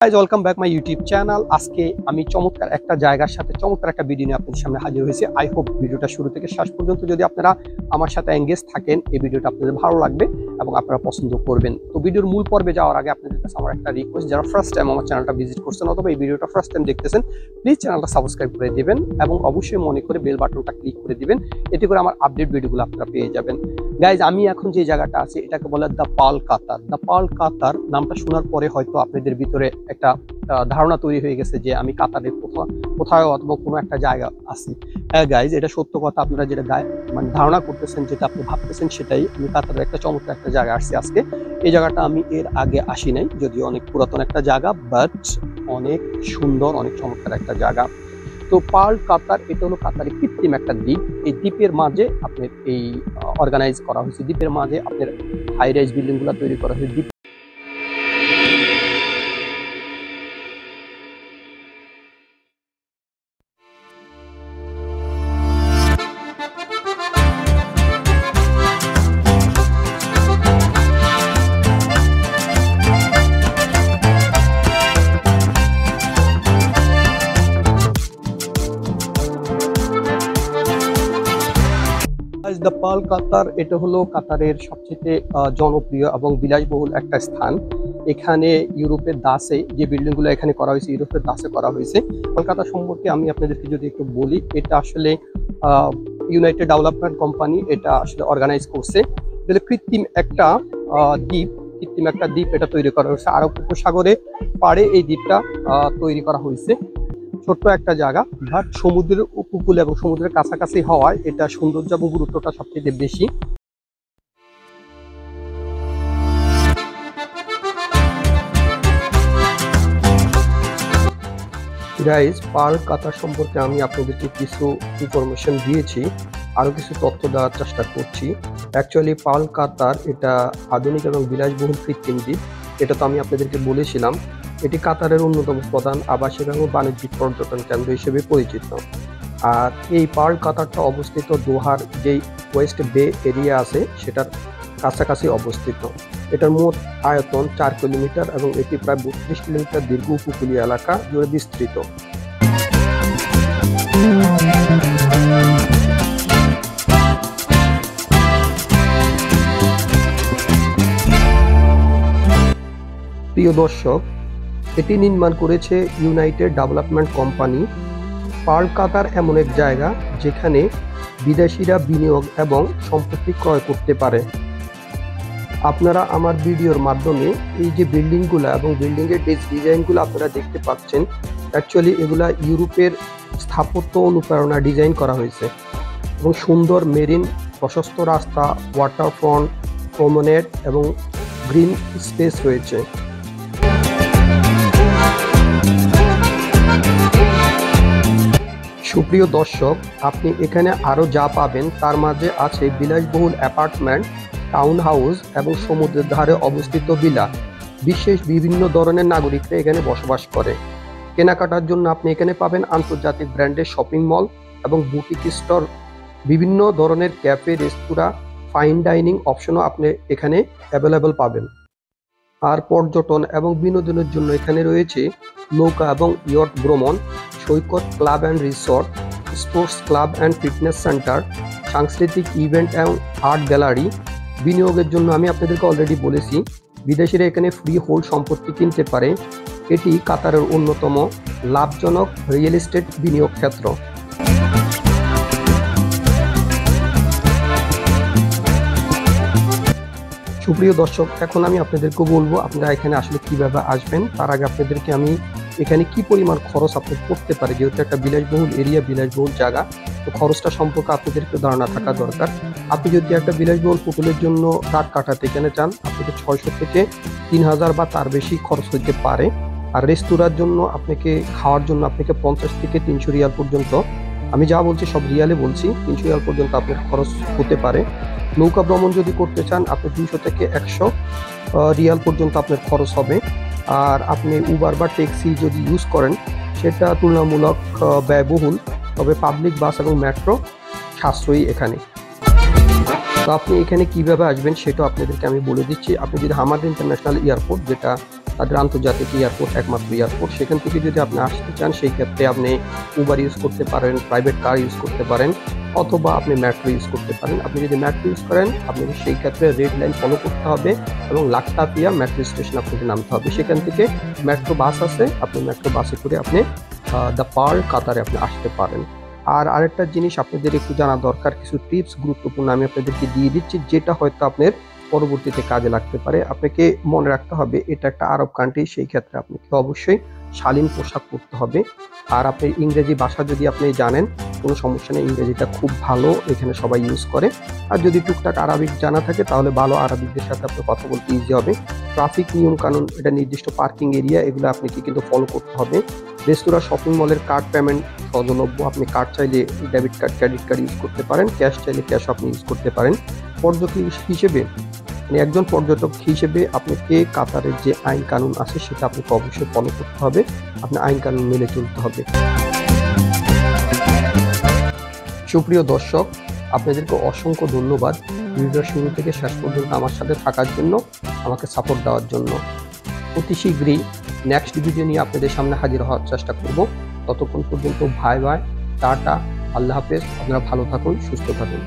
Guys welcome back my YouTube channel. আজকে আমি চমৎকার একটা জায়গার সাথে চমৎকার একটা ভিডিও নিয়ে আপনাদের সামনে হাজির হয়েছি। আই হোপ ভিডিওটা শুরু থেকে শেষ পর্যন্ত যদি আপনারা আমার সাথে এঙ্গেজ থাকেন, এই ভিডিওটা আপনাদের ভালো লাগবে এবং আপনারা পছন্দ করবেন। তো ভিডিওর মূল পর্বে যাওয়ার আগে আপনাদের কাছে আমার একটা রিকোয়েস্ট, যারা ফার্স্ট টাইম আমার চ্যানেলটা ভিজিট করছেন অথবা এই ভিডিওটা ফার্স্ট টাইম দেখতেছেন, প্লিজ চ্যানেলটা সাবস্ক্রাইব করে দিবেন এবং অবশ্যই মনে করে বেল বাটনটা ক্লিক করে দিবেন। এতে করে আমার আপডেট ভিডিওগুলো আপনারা পেয়ে যাবেন। গাইজ আমি এখন যে জায়গাটা আছি এটাকে বলে the Pearl Qatar. The Pearl Qatar নামটা শোনার পরে হয়তো আপনাদের ভিতরে একটা ধারণা তৈরি হয়ে গেছে যে আমি কাতারের কোথাও অথবা কোনো একটা জায়গা আছি। হ্যাঁ গাইজ, এটা সত্য কথা। আপনারা যেটা মানে ধারণা করতেছেন, যেটা আপনি ভাবতেছেন, সেটাই। আমি কাতারের একটা চমৎকার একটা জায়গা আসছি আজকে। এই জায়গাটা আমি এর আগে আসি নাই, যদিও অনেক পুরাতন একটা জায়গা, বাট অনেক সুন্দর, অনেক চমৎকার একটা জায়গা। তো পার্ল কাতার, এটা হলো কাতারের কৃত্রিম একটা দ্বীপ। এই দ্বীপের মাঝে আপনার এই অর্গানাইজ করা হয়েছে, দ্বীপের মাঝে আপনার হাই রাইজ বিল্ডিং গুলা তৈরি করা হয়েছে। দ্য পার্ল কাতার, এটা হলো কাতারের সবচেয়ে জনপ্রিয় এবং বিলাসবহুল একটা স্থান। এখানে ইউরোপের দাসে যে বিল্ডিং গুলো এখানে করা হয়েছে, ইউরোপের দাসে করা হয়েছে। কলকাতা সম্পর্কে আমি আপনাদেরকে যদি একটু বলি, এটা আসলে ইউনাইটেড ডেভেলপমেন্ট কোম্পানি এটা আসলে অর্গানাইজ করছে। কৃত্রিম একটা দ্বীপ, কৃত্রিম একটা দ্বীপ এটা তৈরি করা হয়েছে আরব উপসাগরে পাড়ে। এই দ্বীপটা তৈরি করা হয়েছে। ছোট্ট একটা জায়গা, বাট সমুদ্রের উপকূলে এবং সমুদ্রের কাছাকাছি হওয়ায় এটা সৌন্দর্য এবং গুরুত্বটা সবচেয়ে বেশি। গাইজ, পার্ল কাতার সম্পর্কে আমি আপনাদেরকে কিছু ইনফরমেশন দিয়েছি, আরো কিছু তথ্য দেওয়ার চেষ্টা করছি। অ্যাকচুয়ালি পার্ল কাতার এটা আধুনিক এবং বিলাসবহুল কৃত্রিম দ্বীপ। এটা তো আমি আপনাদেরকে বলেছিলাম। এটি কাতারের অন্যতম প্রধান আবাসিক এবং বাণিজ্যিক পর্যটন কেন্দ্র হিসেবে পরিচিত। আর এই পার্ল কাতারটা অবস্থিত দোহার যেই ওয়েস্ট বে এরিয়া আছে সেটার কাছাকাছি অবস্থিত। এটার মোট আয়তন 4 কিলোমিটার এবং এটি প্রায় 32 কিলোমিটার দীর্ঘ উপকূলীয় এলাকা জুড়ে বিস্তৃত। প্রিয় দর্শক, এটি নির্মাণ করেছে ইউনাইটেড ডেভেলপমেন্ট কোম্পানি। পার্ল কাতার এমন এক জায়গা যেখানে বিদেশিরা বিনিয়োগ এবং সম্পত্তি ক্রয় করতে পারে। আপনারা আমার ভিডিওর মাধ্যমে এই যে বিল্ডিংগুলো এবং বিল্ডিংয়ের ডিজাইনগুলো আপনারা দেখতে পাচ্ছেন, অ্যাকচুয়ালি এগুলা ইউরোপের স্থাপত্য অনুপ্রেরণা ডিজাইন করা হয়েছে এবং সুন্দর মেরিন, প্রশস্ত রাস্তা, ওয়াটারফ্রন্ট, প্রমেনেড এবং গ্রিন স্পেস রয়েছে। সুপ্রিয় দর্শক, আপনি এখানে আরও যা পাবেন তার মাঝে আছে বিলাসবহুল অ্যাপার্টমেন্ট, টাউন হাউস এবং সমুদ্রের ধারে অবস্থিত ভিলা। বিশ্বের বিভিন্ন ধরনের নাগরিকরা এখানে বসবাস করে। কেনাকাটার জন্য আপনি এখানে পাবেন আন্তর্জাতিক ব্র্যান্ডের শপিং মল এবং বুটিক স্টোর, বিভিন্ন ধরনের ক্যাফে, রেস্তোরাঁ, ফাইন ডাইনিং অপশনও আপনি এখানে অ্যাভেলেবল পাবেন। আর পর্যটন এবং বিনোদনের জন্য এখানে রয়েছে নৌকা এবং ইয়ট ভ্রমণ, সৈকত, club and resort, sports club and fitness centre, সাংস্কৃতিক ইভেন্ট এবং আর্ট গ্যালারি। বিনিয়োগের জন্য আমি আপনাদেরকে অলরেডি বলেছি, বিদেশিরা এখানে ফ্রি হোল্ড সম্পত্তি কিনতে পারে। এটি কাতারের অন্যতম লাভজনক রিয়েল এস্টেট বিনিয়োগ ক্ষেত্র। সুপ্রিয় দর্শক, এখন আমি আপনাদেরকে বলবো আপনারা এখানে আসলে কিভাবে আসবেন। তার আগে আপনাদেরকে আমি এখানে কি পরিমাণ খরচ আপনি করতে পারে, যেহেতু একটা বিলাসবহুল এরিয়া, বিলাসবহুল জায়গা, তো খরচটা সম্পর্কে আপনাদেরকে ধারণা থাকা দরকার। আপনি যদি একটা বিলাসবহুল হোটেলের জন্য রাত কাটাতে এখানে চান, আপনাকে 600 থেকে 3000 বা তার বেশি খরচ হইতে পারে। আর রেস্তোরাঁর জন্য আপনাকে খাওয়ার জন্য আপনাকে 50 থেকে 300 রিয়াল পর্যন্ত, আমি যা বলছি সব রিয়ালে বলছি, 300 রিয়াল পর্যন্ত আপনার খরচ হতে পারে। নৌকা ভ্রমণ যদি করতে চান, আপনি 200 থেকে 100 রিয়াল পর্যন্ত আপনার খরচ হবে। আর আপনি উবার বা ট্যাক্সি যদি ইউজ করেন, সেটা তুলনামূলক ব্যয়বহুল, তবে পাবলিক বাস এবং মেট্রো সাশ্রয়ী এখানে। তো আপনি এখানে কিভাবে আসবেন সেটা আপনাদেরকে আমি বলে দিচ্ছি। আপনি যদি হামাদ ইন্টারন্যাশনাল এয়ারপোর্ট, যেটা তাদের আন্তর্জাতিক এয়ারপোর্ট একমাত্র এয়ারপোর্ট। সেখান থেকে যদি আপনি আসতে চান সেই ক্ষেত্রে আপনি উবার ইউজ করতে পারেন, প্রাইভেট কার ইউজ করতে পারেন, অথবা আপনি মেট্রো ইউজ করতে পারেন। আপনি যদি মেট্রো ইউজ করেন আপনাকে সেই ক্ষেত্রে রেড লাইন ফলো করতে হবে এবং লাকতাপিয়া মেট্রো স্টেশন আপনাকে নামতে হবে। সেখান থেকে মেট্রো বাস আছে, আপনি মেট্রো বাসে করে আপনি দ্য পার্ল কাতারে আপনি আসতে পারেন। আর আরেকটা জিনিস আপনাদের একটু জানা দরকার, কিছু টিপস গুরুত্বপূর্ণ আমি আপনাদেরকে দিয়ে দিচ্ছি, যেটা হয়তো আপনার পরবর্তীতে কাজে লাগতে পারে। আপনাকে মনে রাখতে হবে এটা একটা আরব কান্ট্রি, সেই ক্ষেত্রে আপনাকে অবশ্যই শালীন পোশাক পরতে হবে। আর আপনি ইংরেজি ভাষা যদি আপনি জানেন কোনো সমস্যা নেই, ইংরেজিটা খুব ভালো এখানে সবাই ইউজ করে। আর যদি টুকটাক আরবিক জানা থাকে তাহলে ভালো, আরবিকদের সাথে আপনার কথা বলতে ইজি হবে। ট্রাফিক নিয়ম কানুন, এটা নির্দিষ্ট পার্কিং এরিয়া, এগুলো আপনাকে কিন্তু ফলো করতে হবে। রেস্তোরাঁ, শপিং মলের কার্ড পেমেন্ট সহজলভ্য, আপনি কার্ড চাইলে debit card, credit card use করতে পারেন, ক্যাশ চাইলে ক্যাশ আপনি ইউজ করতে পারেন। পর্যটক হিসেবে মানে একজন পর্যটক হিসেবে আপনাকে কাতারের যে আইন কানুন আছে সেটা আপনাকে অবশ্যই ফলো করতে হবে, আপনি আইন কানুন মেনে চলতে হবে। সুপ্রিয় দর্শক, আপনাদেরকে অসংখ্য ধন্যবাদ ভিডিওর শুরু থেকে শেষ পর্যন্ত আমার সাথে থাকার জন্য, আমাকে সাপোর্ট দেওয়ার জন্য। অতি শীঘ্রই নেক্সট ভিডিও নিয়ে আপনাদের সামনে হাজির হওয়ার চেষ্টা করব। ততক্ষণ পর্যন্ত বাই বাই, টাটা, আল্লাহ হাফেজ। আপনারা ভালো থাকুন, সুস্থ থাকুন।